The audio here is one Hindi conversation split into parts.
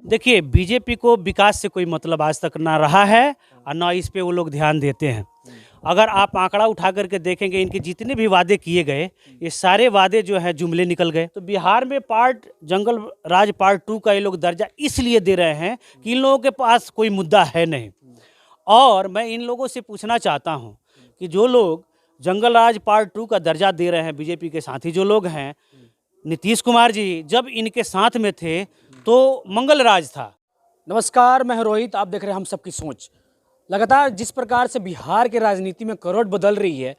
देखिए, बीजेपी को विकास से कोई मतलब आज तक ना रहा है और ना इस पे वो लोग ध्यान देते हैं। अगर आप आंकड़ा उठा करके देखेंगे, इनके जितने भी वादे किए गए, ये सारे वादे जो हैं जुमले निकल गए। तो बिहार में जंगल राज पार्ट 2 का ये लोग दर्जा इसलिए दे रहे हैं कि इन लोगों के पास कोई मुद्दा है नहीं। और मैं इन लोगों से पूछना चाहता हूं कि जो लोग जंगल राज पार्ट 2 का दर्जा दे रहे हैं, बीजेपी के साथी जो लोग हैं, नीतीश कुमार जी जब इनके साथ में थे तो मंगल राज था। नमस्कार, मैं हूं रोहित। आप देख रहे हैं हम सबकी सोच। लगातार जिस प्रकार से बिहार के राजनीति में करवट बदल रही है,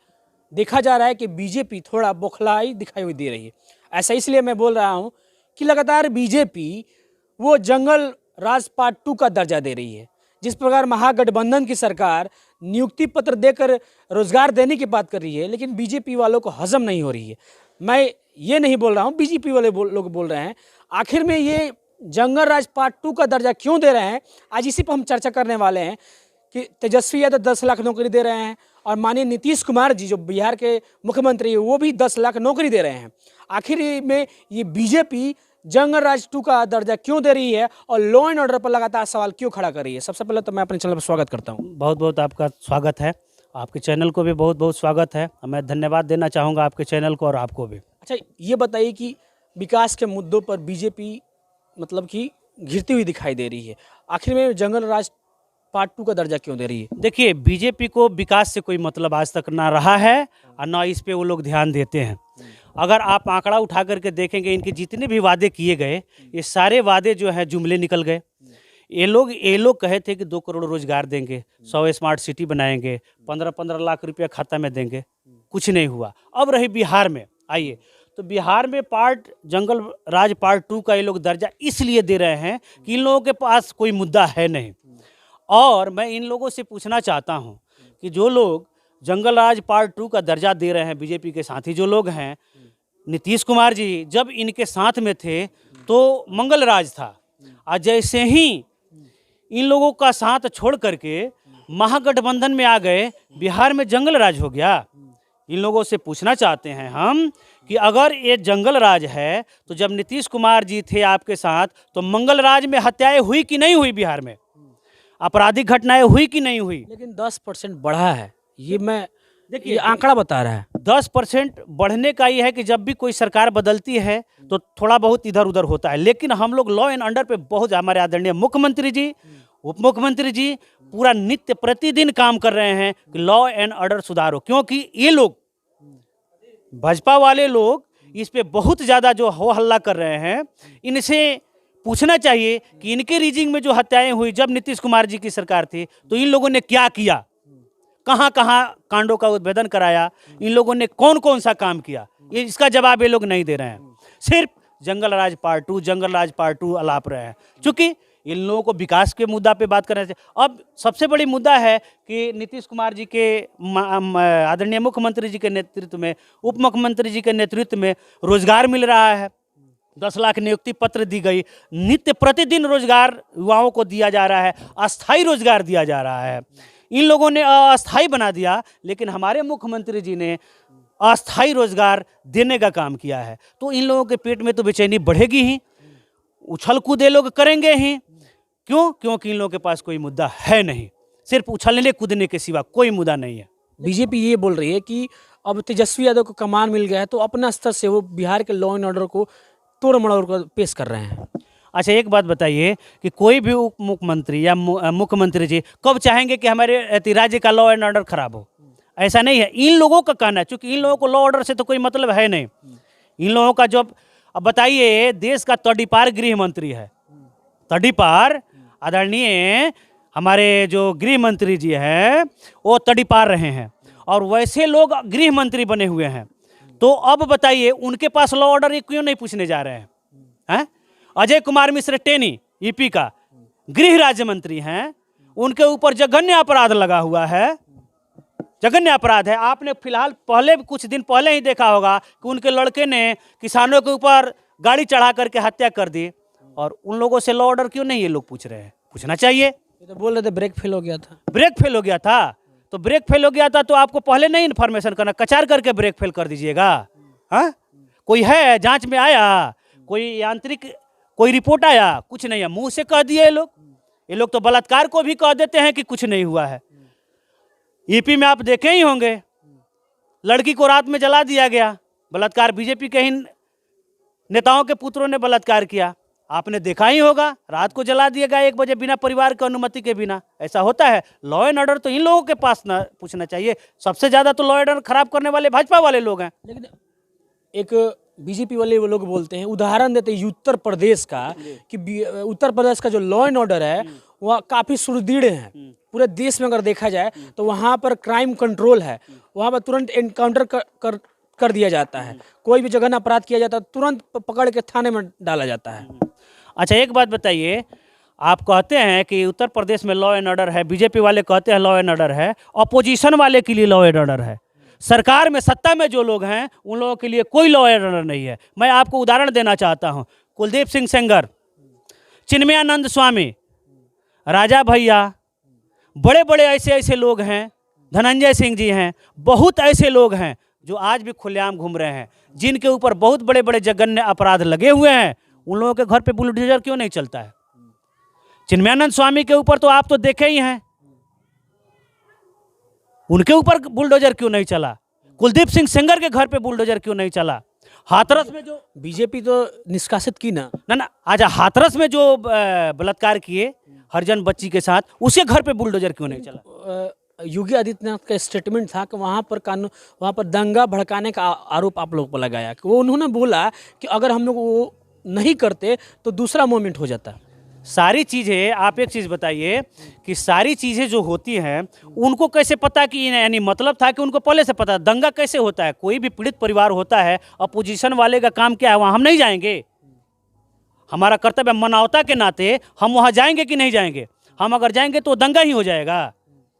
देखा जा रहा है कि बीजेपी थोड़ा बौखलाई दिखाई हुई दे रही है। ऐसा इसलिए मैं बोल रहा हूं कि लगातार बीजेपी वो जंगल राज पार्ट 2 का दर्जा दे रही है। जिस प्रकार महागठबंधन की सरकार नियुक्ति पत्र देकर रोजगार देने की बात कर रही है, लेकिन बीजेपी वालों को हजम नहीं हो रही है। मैं ये नहीं बोल रहा हूँ, बीजेपी वाले लोग बोल रहे हैं। आखिर में ये जंगल राज पार्ट 2 का दर्जा क्यों दे रहे हैं, आज इसी पर हम चर्चा करने वाले हैं कि तेजस्वी यादव 10 लाख नौकरी दे रहे हैं और माननीय नीतीश कुमार जी जो बिहार के मुख्यमंत्री वो भी 10 लाख नौकरी दे रहे हैं। आखिर में ये बीजेपी जंगल राज 2 का दर्जा क्यों दे रही है और लॉ एंड ऑर्डर पर लगातार सवाल क्यों खड़ा कर रही है। सबसे पहले तो मैं अपने चैनल पर स्वागत करता हूँ। बहुत बहुत आपका स्वागत है। आपके चैनल को भी बहुत बहुत स्वागत है। मैं धन्यवाद देना चाहूँगा आपके चैनल को और आपको भी। अच्छा, ये बताइए कि विकास के मुद्दों पर बीजेपी मतलब कि घिरती हुई दिखाई दे रही है, आखिर में जंगल राज पार्ट 2 का दर्जा क्यों दे रही है? देखिए, बीजेपी को विकास से कोई मतलब आज तक ना रहा है और ना इस पे वो लोग ध्यान देते हैं। अगर आप आंकड़ा उठा करके देखेंगे, इनके जितने भी वादे किए गए, ये सारे वादे जो हैं जुमले निकल गए। ये लोग कहे थे कि 2 करोड़ रोजगार देंगे, 100 स्मार्ट सिटी बनाएंगे, 15-15 लाख रुपया खाता में देंगे, कुछ नहीं हुआ। अब रही बिहार में, आइए तो बिहार में जंगल राज पार्ट 2 का ये लोग दर्जा इसलिए दे रहे हैं कि इन लोगों के पास कोई मुद्दा है नहीं। और मैं इन लोगों से पूछना चाहता हूं कि जो लोग जंगल राज पार्ट 2 का दर्जा दे रहे हैं, बीजेपी के साथी जो लोग हैं, नीतीश कुमार जी जब इनके साथ में थे तो मंगल राज था। और जैसे ही इन लोगों का साथ छोड़ करके महागठबंधन में आ गए, बिहार में जंगल राज हो गया। इन लोगों से पूछना चाहते हैं हम कि अगर ये जंगल राज है तो जब नीतीश कुमार जी थे आपके साथ तो मंगल राज में हत्याएं हुई कि नहीं हुई, बिहार में आपराधिक घटनाएं हुई कि नहीं हुई? लेकिन 10% बढ़ा है, ये मैं देखिए आंकड़ा बता रहा है। 10% बढ़ने का ये है कि जब भी कोई सरकार बदलती है तो थोड़ा बहुत इधर उधर होता है, लेकिन हम लोग लॉ एंड ऑर्डर पे बहुत, हमारे आदरणीय मुख्यमंत्री जी, उप मुख्यमंत्री जी पूरा नित्य प्रतिदिन काम कर रहे हैं कि लॉ एंड ऑर्डर सुधार हो। क्योंकि ये लोग भाजपा वाले लोग इस पे बहुत ज़्यादा जो हो हल्ला कर रहे हैं। इनसे पूछना चाहिए कि इनके रीजिंग में जो हत्याएं हुई जब नीतीश कुमार जी की सरकार थी तो इन लोगों ने क्या किया, कहाँ कहाँ कांडों का उद्भेदन कराया, इन लोगों ने कौन कौन सा काम किया, ये इसका जवाब ये लोग नहीं दे रहे हैं। सिर्फ जंगल राज पार्ट 2 अलाप रहे हैं। चूँकि इन लोगों को विकास के मुद्दा पे बात करना चाहिए। अब सबसे बड़ी मुद्दा है कि नीतीश कुमार जी के आदरणीय मुख्यमंत्री जी के नेतृत्व में, उप मुख्यमंत्री जी के नेतृत्व में रोजगार मिल रहा है। 10 लाख नियुक्ति पत्र दी गई, नित्य प्रतिदिन रोजगार युवाओं को दिया जा रहा है, अस्थायी रोजगार दिया जा रहा है। इन लोगों ने अस्थायी बना दिया, लेकिन हमारे मुख्यमंत्री जी ने अस्थायी रोजगार देने का काम किया है। तो इन लोगों के पेट में तो बेचैनी बढ़ेगी ही, उछल कूद ये लोग करेंगे ही। क्यों? क्योंकि इन लोगों के पास कोई मुद्दा है नहीं, सिर्फ उछलने कूदने के सिवा कोई मुद्दा नहीं है। बीजेपी ये बोल रही है कि अब तेजस्वी यादव को कमान मिल गया है तो अपना स्तर से वो बिहार के लॉ एंड ऑर्डर को तोड़ मड़ोड़ कर पेश कर रहे हैं। अच्छा, एक बात बताइए कि कोई भी उप मुख्यमंत्री या मुख्यमंत्री जी कब चाहेंगे कि हमारे राज्य का लॉ एंड ऑर्डर खराब हो? ऐसा नहीं है। इन लोगों का कहना है, चूँकि इन लोगों को लॉ ऑर्डर से तो कोई मतलब है नहीं। इन लोगों का जब, अब बताइए, देश का तड़ीपार गृह मंत्री है, तड़ीपार आदरणीय हमारे जो गृह मंत्री जी हैं वो तड़ीपार रहे हैं और वैसे लोग गृह मंत्री बने हुए हैं। तो अब बताइए उनके पास लॉ ऑर्डर ये क्यों नहीं पूछने जा रहे हैं? अजय कुमार मिश्र टेनी ईपी का गृह राज्य मंत्री हैं, उनके ऊपर जघन्य अपराध लगा हुआ है, जघन्य अपराध है। आपने फिलहाल कुछ दिन पहले ही देखा होगा कि उनके लड़के ने किसानों के ऊपर गाड़ी चढ़ा करके हत्या कर दी। और उन लोगों से लॉ ऑर्डर क्यों नहीं ये लोग पूछ रहे हैं? पूछना चाहिए। ये तो बोल रहे थे ब्रेक फेल हो गया था। ब्रेक फेल हो गया था तो ब्रेक फेल हो गया था तो आपको पहले नहीं इन्फॉर्मेशन करना, कचार करके ब्रेक फेल कर दीजिएगा। हाँ, कोई है जांच में आया, कोई यांत्रिक कोई रिपोर्ट आया? कुछ नहीं है, मुंह से कह दिए ये लोग तो बलात्कार को भी कह देते हैं कि कुछ नहीं हुआ है। यूपी में आप देखे ही होंगे, लड़की को रात में जला दिया गया, बलात्कार बीजेपी के ही नेताओं के पुत्रों ने बलात्कार किया। आपने देखा ही होगा, रात को जला दिया गया 1 बजे बिना परिवार की अनुमति के बिना। ऐसा होता है? लॉ एंड ऑर्डर तो इन लोगों के पास ना पूछना चाहिए। सबसे ज्यादा तो लॉ एंड ऑर्डर खराब करने वाले भाजपा वाले लोग हैं। लेकिन एक बीजेपी वाले वो लोग बोलते हैं, उदाहरण देते हैं उत्तर प्रदेश का, कि उत्तर प्रदेश का जो लॉ एंड ऑर्डर है वह काफ़ी सुदृढ़ है। पूरे देश में अगर देखा जाए तो वहाँ पर क्राइम कंट्रोल है, वहाँ पर तुरंत एनकाउंटर कर दिया जाता है। कोई भी जघन्य अपराध किया जाता है तुरंत पकड़ के थाने में डाला जाता है। अच्छा, एक बात बताइए, आप कहते हैं कि उत्तर प्रदेश में लॉ एंड ऑर्डर है, बीजेपी वाले कहते हैं लॉ एंड ऑर्डर है, अपोजिशन वाले के लिए लॉ एंड ऑर्डर है। सरकार में, सत्ता में जो लोग हैं उन लोगों के लिए कोई लॉ एंड ऑर्डर नहीं है। मैं आपको उदाहरण देना चाहता हूं, कुलदीप सिंह सेंगर, चिन्मयानंद स्वामी, राजा भैया, बड़े बड़े ऐसे लोग हैं, धनंजय सिंह जी हैं, बहुत ऐसे लोग हैं जो आज भी खुलेआम घूम रहे हैं, जिनके ऊपर बहुत बड़े बड़े जघन्य अपराध लगे हुए हैं। उन लोगों के घर पे बुलडोजर क्यों नहीं चलता है? चिन्मयानंद स्वामी के ऊपर तो आप तो देखे ही हैं, उनके ऊपर बुलडोजर क्यों नहीं चला? कुलदीप सिंह सेंगर के घर पे बुलडोजर क्यों नहीं चला? हाथरस में जो बीजेपी तो निष्कासित की ना ना आज हाथरस में जो बलात्कार किए हरिजन बच्ची के साथ, उसके घर पे बुलडोजर क्यों नहीं चला? योगी आदित्यनाथ का स्टेटमेंट था कि वहाँ पर दंगा भड़काने का आरोप आप लोगों पर लगाया, कि वो उन्होंने बोला कि अगर हम लोग वो नहीं करते तो दूसरा मोमेंट हो जाता। सारी चीज़ें, आप एक चीज़ बताइए कि सारी चीज़ें जो होती हैं उनको कैसे पता कि, यानी मतलब था कि उनको पहले से पता दंगा कैसे होता है? कोई भी पीड़ित परिवार होता है, अपोजिशन वाले का काम क्या है? वहाँ हम नहीं जाएंगे, हमारा कर्तव्य मानवता के नाते हम वहाँ जाएंगे कि नहीं जाएंगे? हम अगर जाएंगे तो दंगा ही हो जाएगा।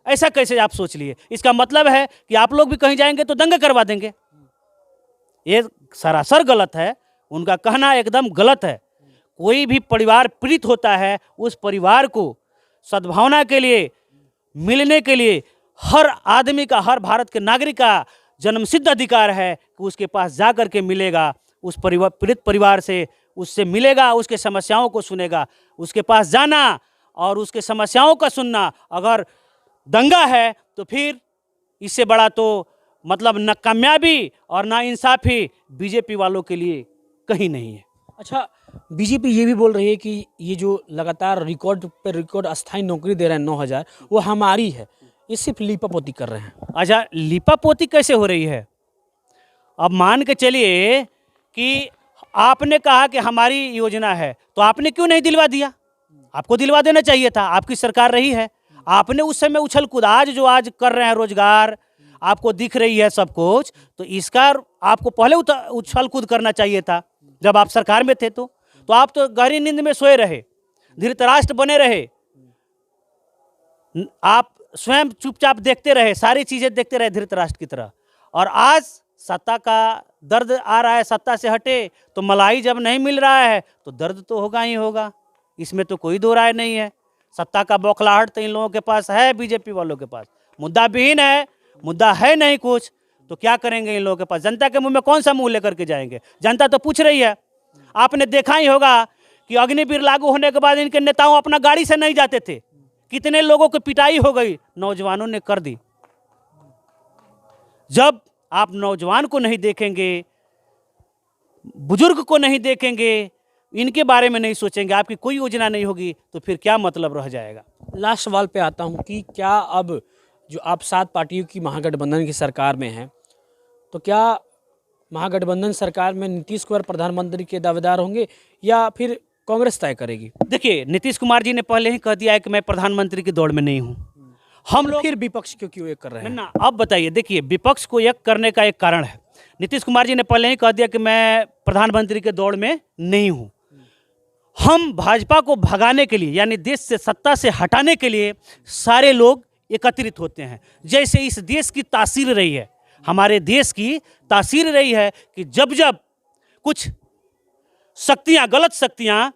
ऐसा कैसे आप सोच लिए? इसका मतलब है कि आप लोग भी कहीं जाएंगे तो दंगा करवा देंगे। ये सरासर गलत है, उनका कहना एकदम गलत है। कोई भी परिवार पीड़ित होता है, उस परिवार को सद्भावना के लिए, मिलने के लिए हर आदमी का, हर भारत के नागरिक का जन्मसिद्ध अधिकार है कि उसके पास जा कर के मिलेगा, उस परिवार, पीड़ित परिवार से उससे मिलेगा, उसके समस्याओं को सुनेगा। उसके पास जाना और उसके समस्याओं का सुनना। अगर दंगा है तो फिर इससे बड़ा तो मतलब न कामयाबी और ना इंसाफी बीजेपी वालों के लिए कहीं नहीं है। अच्छा, बीजेपी ये भी बोल रही है कि ये जो लगातार रिकॉर्ड पर रिकॉर्ड अस्थायी नौकरी दे रहे हैं 9,000, वो हमारी है, ये सिर्फ लीपापोती कर रहे हैं। अच्छा, लीपापोती कैसे हो रही है? अब मान के चलिए कि आपने कहा कि हमारी योजना है, तो आपने क्यों नहीं दिलवा दिया? आपको दिलवा देना चाहिए था, आपकी सरकार रही है। आपने उस समय उछल कूद, आज जो आज कर रहे हैं रोजगार, आपको दिख रही है सब कुछ, तो इसका आपको पहले उछल कूद करना चाहिए था जब आप सरकार में थे। तो आप तो गहरी नींद में सोए रहे, धृतराष्ट्र बने रहे, आप स्वयं चुपचाप देखते रहे, सारी चीजें देखते रहे धृतराष्ट्र की तरह। और आज सत्ता का दर्द आ रहा है, सत्ता से हटे तो मलाई जब नहीं मिल रहा है तो दर्द तो होगा ही होगा, इसमें तो कोई दो राय नहीं है। सत्ता का बौखलाहट तो इन लोगों के पास है, बीजेपी वालों के पास मुद्दा विहीन है, मुद्दा है नहीं कुछ, तो क्या करेंगे इन लोगों के पास? जनता के मुंह में कौन सा मुंह लेकर के जाएंगे? जनता तो पूछ रही है। आपने देखा ही होगा कि अग्निवीर लागू होने के बाद इनके नेताओं अपना गाड़ी से नहीं जाते थे, कितने लोगों की पिटाई हो गई, नौजवानों ने कर दी। जब आप नौजवान को नहीं देखेंगे, बुजुर्ग को नहीं देखेंगे, इनके बारे में नहीं सोचेंगे, आपकी कोई योजना नहीं होगी, तो फिर क्या मतलब रह जाएगा? लास्ट सवाल पे आता हूँ कि क्या अब जो आप 7 पार्टियों की महागठबंधन की सरकार में हैं, तो क्या महागठबंधन सरकार में नीतीश कुमार प्रधानमंत्री के दावेदार होंगे या फिर कांग्रेस तय करेगी? देखिए, नीतीश कुमार जी ने पहले ही कह दिया है कि मैं प्रधानमंत्री की दौड़ में नहीं हूं। हम लोग फिर विपक्ष क्यों एक कर रहे हैं? ना, अब बताइए, देखिए, विपक्ष को एक करने का एक कारण है। नीतीश कुमार जी ने पहले ही कह दिया कि मैं प्रधानमंत्री के दौड़ में नहीं हूं। हम भाजपा को भगाने के लिए, यानी देश से, सत्ता से हटाने के लिए सारे लोग एकत्रित होते हैं। जैसे इस देश की तासीर रही है, हमारे देश की तासीर रही है कि जब जब कुछ शक्तियां, गलत शक्तियां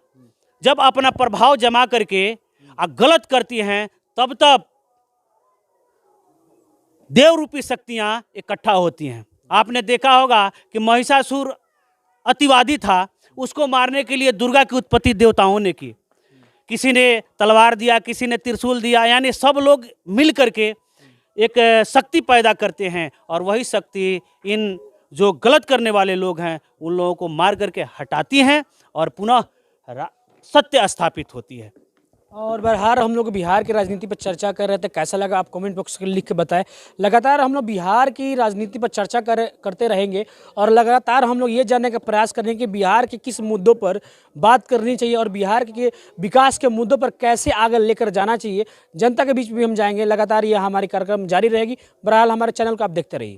जब अपना प्रभाव जमा करके गलत करती हैं, तब तब देव रूपी शक्तियां इकट्ठा होती हैं। आपने देखा होगा कि महिषासुर अतिवादी था, उसको मारने के लिए दुर्गा की उत्पत्ति देवताओं ने की। किसी ने तलवार दिया, किसी ने त्रिशूल दिया, यानी सब लोग मिल करके एक शक्ति पैदा करते हैं और वही शक्ति इन जो गलत करने वाले लोग हैं उन लोगों को मार करके हटाती हैं और पुनः सत्य स्थापित होती है। और बहरहाल हम लोग बिहार की राजनीति पर चर्चा कर रहे थे, कैसा लगा आप कमेंट बॉक्स में लिख के बताएं। लगातार हम लोग बिहार की राजनीति पर चर्चा करते रहेंगे और लगातार हम लोग ये जानने का प्रयास करेंगे कि बिहार के किस मुद्दों पर बात करनी चाहिए और बिहार के विकास के मुद्दों पर कैसे आगे लेकर जाना चाहिए, जनता के बीच भी हम जाएंगे। लगातार ये हमारी कार्यक्रम जारी रहेगी। बहरहाल हमारे चैनल को आप देखते रहिए।